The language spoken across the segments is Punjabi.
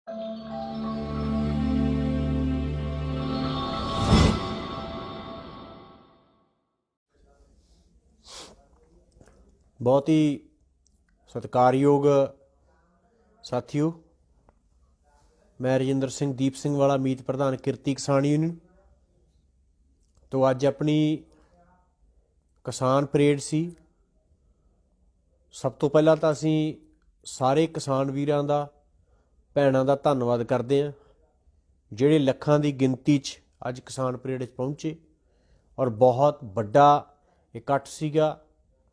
बहुत ही सत्कारयोग साथियों, मैं रजिंदर सिंह दीप सिंह वाला मीत प्रधान किरती किसान यूनियन। तो अज अपनी किसान परेड सी। सब तो पहला तो असी सारे किसान वीरां दा भैणां दा धन्नवाद करते हैं जिहड़े लखां की गिनती च अज किसान परेड च पहुँचे और बहुत वड्डा इकट्ठ सीगा,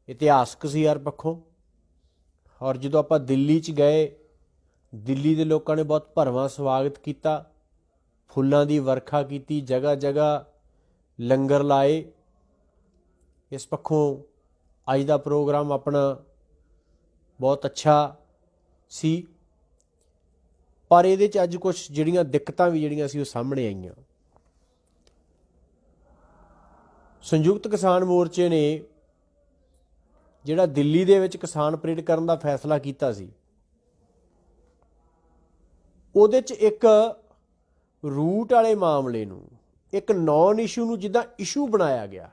इतिहासक सी हर पक्षों। और जो आप दिल्ली च गए, दिल्ली के लोगों ने बहुत भरवां स्वागत किया, फुलों की वर्खा की, जगह जगह लंगर लाए। इस पक्षों अज का प्रोग्राम अपना बहुत अच्छा सी। पर ये अज कुछ जिहड़ियां दिक्कतां भी जिहड़ियां सी सामने आईयां। संयुक्त किसान मोर्चे ने जिहड़ा दिल्ली दे विच किसान परेड करन दा फैसला कीता सी, ਉਹਦੇ 'ਚ एक रूट वाले मामले नूं, एक नॉन इशू नूं जिद्दां इशू बनाया गया।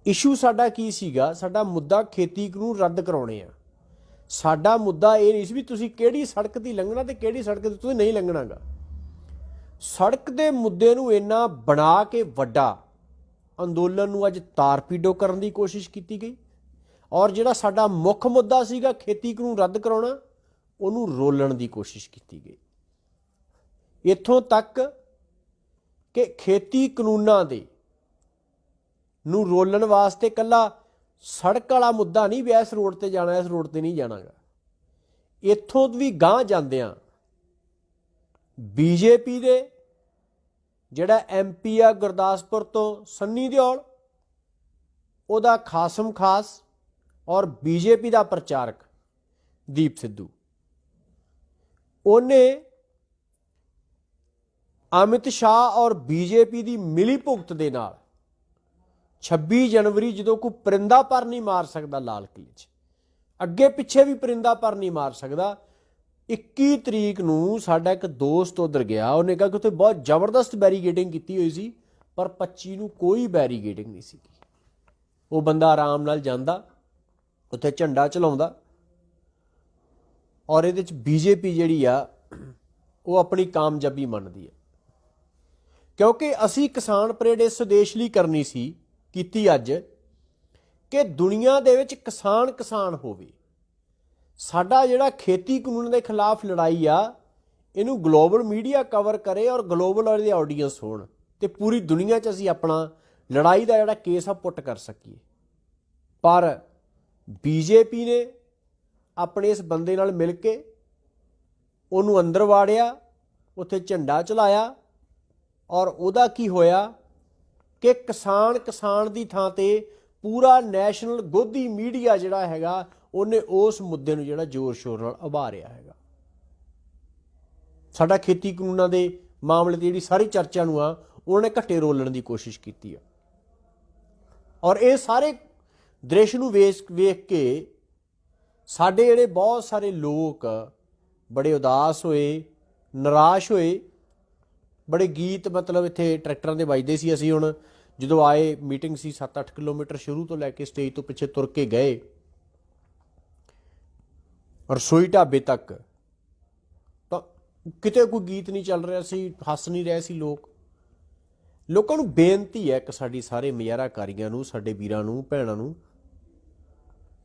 इशू साडा की सीगा? साडा मुद्दा खेती कानून रद्द कराउणे आ। साडा मुद्दा ये नहीं सी भी तुसीं किहड़ी सड़क ती लंघना ते किहड़ी सड़क ते तुसीं नहीं लंघना गा। सड़क दे मुद्दे नूं इन्ना बना के वड्डा अंदोलन नूं अज तारपीडो करन दी कोशिश की गई। और जिहड़ा साडा मुख मुद्दा सीगा खेती कानून रद्द कराउणा, ਉਹਨੂੰ ਰੋਲਣ ਦੀ ਕੋਸ਼ਿਸ਼ ਕੀਤੀ ਗਈ। ਇੱਥੋਂ ਤੱਕ ਕਿ ਖੇਤੀ ਕਾਨੂੰਨਾਂ ਦੇ ਨੂੰ ਰੋਲਣ ਵਾਸਤੇ ਕੱਲਾ ਸੜਕ ਵਾਲਾ ਮੁੱਦਾ ਨਹੀਂ ਵੀ ਇਸ ਰੋਡ ਤੇ ਜਾਣਾ, ਇਸ ਰੋਡ ਤੇ ਨਹੀਂ ਜਾਣਾਗਾ। ਇੱਥੋਂ ਵੀ ਗਾਂਹ ਜਾਂਦਿਆਂ ਬੀਜੇਪੀ ਦੇ ਜਿਹੜਾ ਐਮਪੀ ਆ ਗੁਰਦਾਸਪੁਰ ਤੋਂ ਸੰਨੀ ਦਿਓਲ, ਉਹਦਾ ਖਾਸਮ ਖਾਸ ਔਰ ਬੀਜੇਪੀ ਦਾ ਪ੍ਰਚਾਰਕ ਦੀਪ ਸਿੱਧੂ, ਉਹਨੇ ਅਮਿਤ ਸ਼ਾਹ और बीजेपी की मिली भुगत के नाल 26 जनवरी जो कोई परिंदा पर नहीं मार सकता लाल किले च, अगे पिछे भी परिंदा पर नहीं मार सकता। 21 तरीक नूं साडा एक दोस्त उधर गया, उन्हें कहा कि उत्थे बहुत जबरदस्त बैरीगेडिंग की हुई सी, पर 25 नूं कोई बैरीगेडिंग नहीं सी। वो बंदा आराम नाल जांदा, उत्थे झंडा चलाउंदा और ये बीजेपी जिहड़ी आ वो अपनी कामयाबी मनदी है। क्योंकि असी किसान परेड इस उद्देश लई करनी सी कीती अज कि दुनिया दे विच किसान किसान होवे। साडा जिहड़ा खेती कानून के खिलाफ लड़ाई आ, इनू ग्लोबल मीडिया कवर करे और ग्लोबल वाले ऑडियंस होण ते पूरी दुनिया च असी अपना लड़ाई का जिहड़ा केस आ पुट कर सकीए। पर बीजेपी ने अपने इस बंदे नाल मिल के उन्होंने अंदर वाड़िया, उत्थे झंडा चलाया और उहदा की होया कि किसान किसान की थां ते पूरा नैशनल गोधी मीडिया जिहड़ा हैगा उन्हें उस मुद्दे नूं जिहड़ा जोर शोर नाल उभारिया हैगा। साडा खेती कानूनां दे मामले दी जिहड़ी सारी चर्चा नूं आ उन्होंने घट्टे रोलण की कोशिश की है। और ये सारे दृश्य नूं वेख के साडे जिहड़े बहुत सारे लोग बड़े उदास होए, निराश होए। बड़े गीत मतलब इत्थे ट्रैक्टरां दे वजदे सी। असीं हुण जदों आए मीटिंग सी 7-8 किलोमीटर शुरू तो लैके स्टेज तो पिछे तुर के गए रसोई ढाबे तक, तो किते कोई गीत नहीं चल रहा सी, हस नहीं रहे सी लोग। लोकां नूं बेनती है कि साडी सारे मुजाहराकारीआं नूं, साडे वीरां नूं, भैणां नूं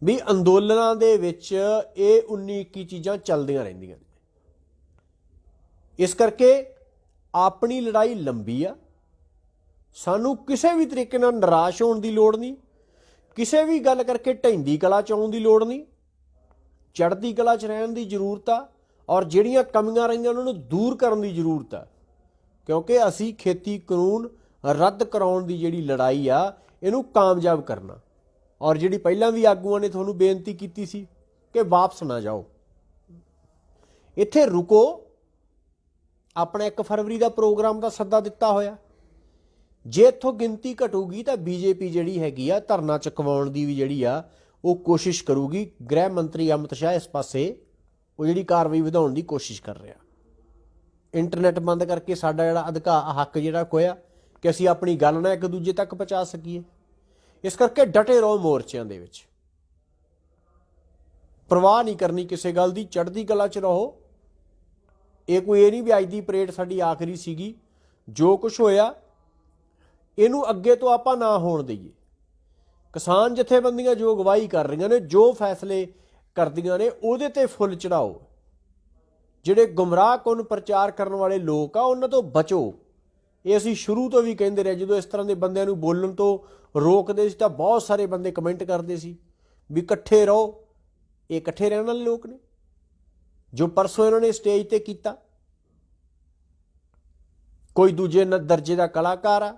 भी अंदोलनां दे विच ये 19-21 चीज़ां चलदियां रहिंदियां ने। इस करके अपनी लड़ाई लंबी आ। सानू किसी भी तरीके नाल निराश होने की लोड़ नहीं, किसी भी गल करके ढैंदी कला च आउण दी लोड़ नहीं, चढ़ती कला च रहण दी जरूरत आ। और जिहड़ियां कमियां रहियां उन्हां नूं दूर करन दी जरूरत आ। क्योंकि असी खेती कानून रद्द कराउण दी जिहड़ी लड़ाई आ इहनूं कामयाब करना। और जिहड़ी पहलां भी आगूआं ने तुहानूं बेनती कीती सी कि वापस ना जाओ, इत्थे रुको। अपना 1 फरवरी का प्रोग्राम का सद्दा दिता होया, जे इत्थों गिनती घटूगी तो बीजेपी जिहड़ी हैगी आ धरना चुकवाउण दी भी जिहड़ी आ वो कोशिश करूगी। गृह मंत्री अमित शाह इस पासे ਉਹ ਜਿਹੜੀ ਕਾਰਵਾਈ ਵਧਾਉਣ ਦੀ ਕੋਸ਼ਿਸ਼ ਕਰ ਰਿਹਾ। ਇੰਟਰਨੈਟ ਬੰਦ ਕਰਕੇ ਸਾਡਾ ਜਿਹੜਾ ਹੱਕ ਜਿਹੜਾ ਖੋਇਆ ਕਿ ਅਸੀਂ ਆਪਣੀ ਗੱਲ ਨਾ ਇੱਕ ਦੂਜੇ ਤੱਕ ਪਹੁੰਚਾ ਸਕੀਏ। ਇਸ ਕਰਕੇ ਡਟੇ ਰਹੋ ਮੋਰਚਿਆਂ ਦੇ ਵਿੱਚ, ਪਰਵਾਹ ਨਹੀਂ ਕਰਨੀ ਕਿਸੇ ਗੱਲ ਦੀ, ਚੜ੍ਹਦੀ ਕਲਾ 'ਚ ਰਹੋ। ਇਹ ਨਹੀਂ ਵੀ ਅੱਜ ਦੀ ਪਰੇਡ ਸਾਡੀ ਆਖਰੀ ਸੀਗੀ। ਜੋ ਕੁਛ ਹੋਇਆ ਇਹਨੂੰ ਅੱਗੇ ਤੋਂ ਆਪਾਂ ਨਾ ਹੋਣ ਦਈਏ। ਕਿਸਾਨ ਜਥੇਬੰਦੀਆਂ ਜੋ ਅਗਵਾਈ ਕਰ ਰਹੀਆਂ ਨੇ, ਜੋ ਫੈਸਲੇ ਕਰਦੀਆਂ ਨੇ, ਉਹਦੇ ਤੇ ਫੁੱਲ ਚੜਾਓ। ਜਿਹੜੇ ਗੁੰਮਰਾਹ ਕੁਨ ਪ੍ਰਚਾਰ ਕਰਨ ਵਾਲੇ ਲੋਕ ਆ ਉਹਨਾਂ ਤੋਂ ਬਚੋ। ਇਹ ਅਸੀਂ ਸ਼ੁਰੂ ਤੋਂ ਵੀ ਕਹਿੰਦੇ ਰਹੇ। ਜਦੋਂ ਇਸ ਤਰ੍ਹਾਂ ਦੇ ਬੰਦਿਆਂ ਨੂੰ ਬੋਲਣ ਤੋਂ ਰੋਕਦੇ ਸੀ ਤਾਂ ਬਹੁਤ ਸਾਰੇ ਬੰਦੇ ਕਮੈਂਟ ਕਰਦੇ ਸੀ ਵੀ ਇਕੱਠੇ ਰਹੋ। ਇਹ ਇਕੱਠੇ ਰਹਿਣ ਵਾਲੇ ਲੋਕ ਨੇ ਜੋ ਪਰਸੋਂ ਇਹਨਾਂ ਨੇ ਸਟੇਜ ਤੇ ਕੀਤਾ। ਕੋਈ ਦੂਜੇ ਦਰਜੇ ਦਾ ਕਲਾਕਾਰ ਆ,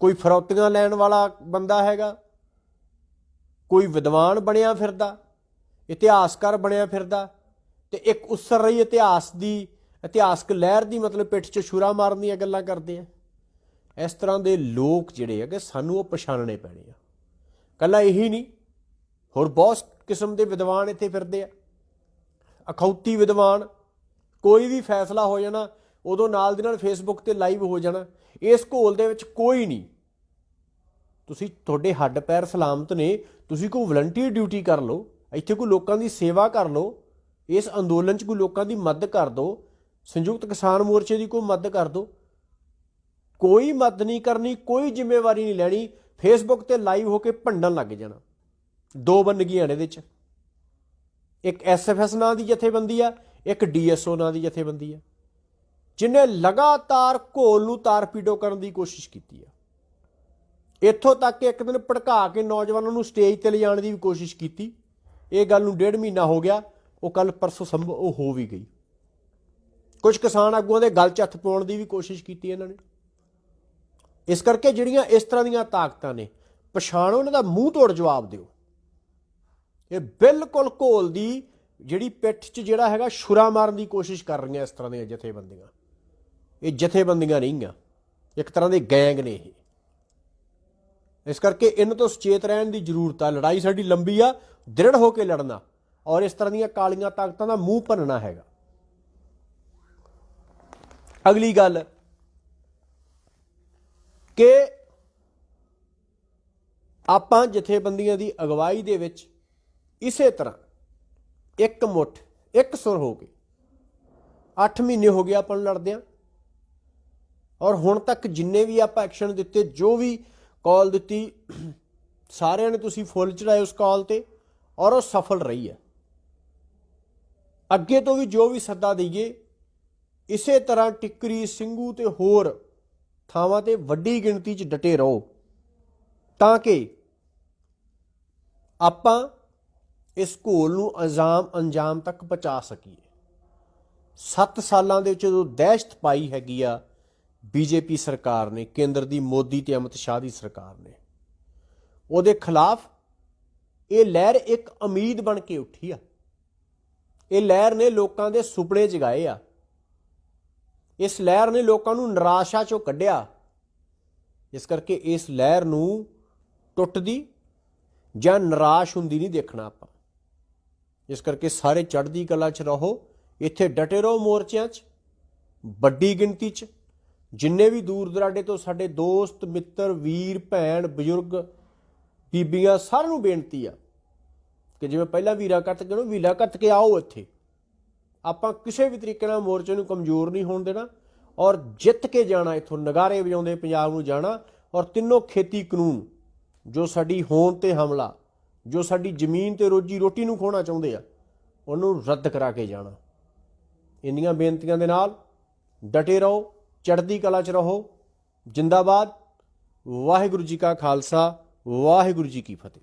ਕੋਈ ਫਰੌਤੀਆਂ ਲੈਣ ਵਾਲਾ ਬੰਦਾ ਹੈਗਾ, ਕੋਈ ਵਿਦਵਾਨ ਬਣਿਆ ਫਿਰਦਾ, ਇਤਿਹਾਸਕਾਰ ਬਣਿਆ ਫਿਰਦਾ, ਤੇ ਇੱਕ ਉਸਰ ਰਹੀ ਇਤਿਹਾਸਕ ਲਹਿਰ ਦੀ ਮਤਲਬ ਪਿੱਠ 'ਚ ਛੁਰਾ ਮਾਰਨ ਦੀਆਂ ਗੱਲਾਂ ਕਰਦੇ ਆ। ਇਸ ਤਰ੍ਹਾਂ ਦੇ ਲੋਕ ਜਿਹੜੇ ਹੈਗੇ ਸਾਨੂੰ ਉਹ ਪਛਾਣਨੇ ਪੈਣੇ ਆ। ਇਕੱਲਾ ਇਹੀ ਨਹੀਂ, ਹੋਰ ਬਹੁਤ ਕਿਸਮ ਦੇ ਵਿਦਵਾਨ ਇੱਥੇ ਫਿਰਦੇ ਆ, ਅਖੌਤੀ ਵਿਦਵਾਨ। ਕੋਈ ਵੀ ਫੈਸਲਾ ਹੋ ਜਾਣਾ ਉਦੋਂ ਨਾਲ ਦੀ ਨਾਲ ਫੇਸਬੁੱਕ ਤੇ ਲਾਈਵ ਹੋ ਜਾਣਾ। ਇਸ ਘੋਲ ਦੇ ਵਿੱਚ ਕੋਈ ਨਹੀਂ। ਤੁਹਾਡੇ ਹੱਡ ਪੈਰ ਸਲਾਮਤ ਨੇ, ਤੁਸੀਂ ਕੋਈ ਵਲੰਟੀਅਰ ਡਿਊਟੀ ਕਰ ਲਓ, ਇੱਥੇ ਕੋਈ ਲੋਕਾਂ ਦੀ ਸੇਵਾ ਕਰ ਲਓ, ਇਸ ਅੰਦੋਲਨ 'ਚ ਕੋਈ ਲੋਕਾਂ ਦੀ ਮਦਦ ਕਰ ਦਿਓ, ਸੰਯੁਕਤ ਕਿਸਾਨ ਮੋਰਚੇ ਦੀ ਕੋਈ ਮਦਦ ਕਰ ਦਿਓ। ਕੋਈ ਮਦਦ ਨਹੀਂ ਕਰਨੀ, ਕੋਈ ਜ਼ਿੰਮੇਵਾਰੀ ਨਹੀਂ ਲੈਣੀ, ਫੇਸਬੁੱਕ ਤੇ ਲਾਈਵ ਹੋ ਕੇ ਭੰਡਣ ਲੱਗ ਜਾਣਾ। ਦੋ ਬੰਦਗੀਆਂ ਨੇ ਇਹਦੇ 'ਚ, ਇੱਕ SFS ਨਾਂ ਦੀ ਜਥੇਬੰਦੀ ਆ, ਇੱਕ DSO ਨਾਂ ਦੀ ਜਥੇਬੰਦੀ ਆ, ਜਿਹਨੇ ਲਗਾਤਾਰ ਘੋਲ ਨੂੰ ਤਾਰਪੀਡੋ ਕਰਨ ਦੀ ਕੋਸ਼ਿਸ਼ ਕੀਤੀ ਆ। ਇੱਥੋਂ ਤੱਕ ਇੱਕ ਦਿਨ ਭੜਕਾ ਕੇ ਨੌਜਵਾਨਾਂ ਨੂੰ ਸਟੇਜ ਤੇ ਲਿਜਾਣ ਦੀ ਵੀ ਕੋਸ਼ਿਸ਼ ਕੀਤੀ। ਇਹ ਗੱਲ ਨੂੰ 1.5 ਮਹੀਨਾ ਹੋ ਗਿਆ, ਉਹ ਕੱਲ ਪਰਸੋਂ ਉਹ ਹੋ ਵੀ ਗਈ। ਕੁਝ ਕਿਸਾਨ ਆਗੂਆਂ ਦੇ ਗਲ 'ਚ ਹੱਥ ਪਾਉਣ ਦੀ ਵੀ ਕੋਸ਼ਿਸ਼ ਕੀਤੀ ਇਹਨਾਂ ਨੇ। ਇਸ ਕਰਕੇ ਜਿਹੜੀਆਂ ਇਸ ਤਰ੍ਹਾਂ ਦੀਆਂ ਤਾਕਤਾਂ ਨੇ, ਪਛਾਣੋ, ਇਹਨਾਂ ਦਾ ਮੂੰਹ ਤੋੜ ਜਵਾਬ ਦਿਓ। ਇਹ ਬਿਲਕੁਲ ਘੋਲ ਦੀ ਜਿਹੜੀ ਪਿੱਠ 'ਚ ਜਿਹੜਾ ਹੈਗਾ ਛੁਰਾ ਮਾਰਨ ਦੀ ਕੋਸ਼ਿਸ਼ ਕਰ ਰਹੀਆਂ ਇਸ ਤਰ੍ਹਾਂ ਦੀਆਂ ਜਥੇਬੰਦੀਆਂ। ਇਹ ਜਥੇਬੰਦੀਆਂ ਨਹੀਂ ਆ, ਇੱਕ ਤਰ੍ਹਾਂ ਦੇ ਗੈਂਗ ਨੇ ਇਹ। ਇਸ ਕਰਕੇ ਇਹਨਾਂ ਤੋਂ ਸੁਚੇਤ ਰਹਿਣ ਦੀ ਜ਼ਰੂਰਤ ਆ। ਲੜਾਈ ਸਾਡੀ ਲੰਬੀ ਆ, ਦ੍ਰਿੜ ਹੋ ਕੇ ਲੜਨਾ ਔਰ ਇਸ ਤਰ੍ਹਾਂ ਦੀਆਂ ਕਾਲੀਆਂ ਤਾਕਤਾਂ ਦਾ ਮੂੰਹ ਭੰਨਣਾ ਹੈਗਾ। ਅਗਲੀ ਗੱਲ ਕਿ ਆਪਾਂ ਜਥੇਬੰਦੀਆਂ ਦੀ ਅਗਵਾਈ ਦੇ ਵਿੱਚ ਇਸੇ ਤਰ੍ਹਾਂ ਇੱਕ ਮੁੱਠ ਇੱਕ ਸੁਰ ਹੋ ਕੇ 8 ਮਹੀਨੇ ਹੋ ਗਏ ਆਪਾਂ ਨੂੰ ਲੜਦਿਆਂ, ਔਰ ਹੁਣ ਤੱਕ ਜਿੰਨੇ ਵੀ ਆਪਾਂ ਐਕਸ਼ਨ ਦਿੱਤੇ, ਜੋ ਵੀ ਕਾਲ ਦਿੱਤੀ, ਸਾਰਿਆਂ ਨੇ ਤੁਸੀਂ ਫੁੱਲ ਚੜਾਏ ਉਸ ਕਾਲ ਤੇ, ਔਰ ਉਹ ਸਫਲ ਰਹੀ ਹੈ। ਅੱਗੇ ਤੋਂ ਵੀ ਜੋ ਵੀ ਸੱਦਾ ਦਈਏ, ਇਸੇ ਤਰ੍ਹਾਂ ਟਿੱਕਰੀ, ਸਿੰਘੂ ਤੇ ਹੋਰ ਥਾਵਾਂ ਤੇ ਵੱਡੀ ਗਿਣਤੀ 'ਚ ਡਟੇ ਰਹੋ, ਤਾਂ ਕਿ ਆਪਾਂ ਇਸ ਘੋਲ ਨੂੰ ਅੰਜਾਮ ਤੱਕ ਪਹੁੰਚਾ ਸਕੀਏ। 7 ਸਾਲਾਂ ਦੇ ਵਿੱਚ ਜਦੋਂ ਦਹਿਸ਼ਤ ਪਾਈ ਹੈਗੀ ਆ BJP ਸਰਕਾਰ ਨੇ, ਕੇਂਦਰ ਦੀ ਮੋਦੀ ਤੇ ਅਮਿਤ ਸ਼ਾਹ ਦੀ ਸਰਕਾਰ ਨੇ, ਉਹਦੇ ਖਿਲਾਫ ਇਹ ਲਹਿਰ ਇੱਕ ਉਮੀਦ ਬਣ ਕੇ ਉੱਠੀ ਆ। ਇਹ ਲਹਿਰ ਨੇ ਲੋਕਾਂ ਦੇ ਸੁਪਨੇ ਜਗਾਏ ਆ। ਇਸ ਲਹਿਰ ਨੇ ਲੋਕਾਂ ਨੂੰ ਨਿਰਾਸ਼ਾ 'ਚੋਂ ਕੱਢਿਆ। ਇਸ ਕਰਕੇ ਇਸ ਲਹਿਰ ਨੂੰ ਟੁੱਟਦੀ ਜਾਂ ਨਿਰਾਸ਼ ਹੁੰਦੀ ਨਹੀਂ ਦੇਖਣਾ ਆਪਾਂ। ਇਸ ਕਰਕੇ ਸਾਰੇ ਚੜ੍ਹਦੀ ਕਲਾ 'ਚ ਰਹੋ, ਇੱਥੇ ਡਟੇ ਰਹੋ ਮੋਰਚਿਆਂ 'ਚ, ਵੱਡੀ ਗਿਣਤੀ 'ਚ। ਜਿੰਨੇ ਵੀ ਦੂਰ ਦੁਰਾਡੇ ਤੋਂ ਸਾਡੇ ਦੋਸਤ ਮਿੱਤਰ, ਵੀਰ ਭੈਣ, ਬਜ਼ੁਰਗ, ਬੀਬੀਆਂ, ਸਾਰਿਆਂ ਨੂੰ ਬੇਨਤੀ ਆ ਕਿ ਜਿਵੇਂ ਪਹਿਲਾਂ ਵੀਰਾ ਕੱਤ ਕੇ ਆਓ ਇੱਥੇ। ਆਪਾਂ ਕਿਸੇ ਵੀ ਤਰੀਕੇ ਨਾਲ ਮੋਰਚੇ ਨੂੰ ਕਮਜ਼ੋਰ ਨਹੀਂ ਹੋਣ ਦੇਣਾ, ਔਰ ਜਿੱਤ ਕੇ ਜਾਣਾ। ਇੱਥੋਂ ਨਗਾਰੇ ਵਜਾਉਂਦੇ ਪੰਜਾਬ ਨੂੰ ਜਾਣਾ, ਔਰ ਤਿੰਨੋਂ ਖੇਤੀ ਕਾਨੂੰਨ ਜੋ ਸਾਡੀ ਹੋਂਦ ਤੇ ਹਮਲਾ, ਜੋ ਸਾਡੀ ਜ਼ਮੀਨ ਤੇ ਰੋਜੀ ਰੋਟੀ ਨੂੰ ਖੋਹਣਾ ਚਾਹੁੰਦੇ ਆ, ਉਹਨੂੰ ਰੱਦ ਕਰਾ ਕੇ ਜਾਣਾ। ਇੰਨੀਆਂ ਬੇਨਤੀਆਂ ਦੇ ਨਾਲ ਡਟੇ ਰਹੋ, ਚੜ੍ਹਦੀ ਕਲਾ 'ਚ ਰਹੋ। ਜਿੰਦਾਬਾਦ। ਵਾਹਿਗੁਰੂ ਜੀ ਕਾ ਖਾਲਸਾ, ਵਾਹਿਗੁਰੂ ਜੀ ਕੀ ਫਤਿਹ।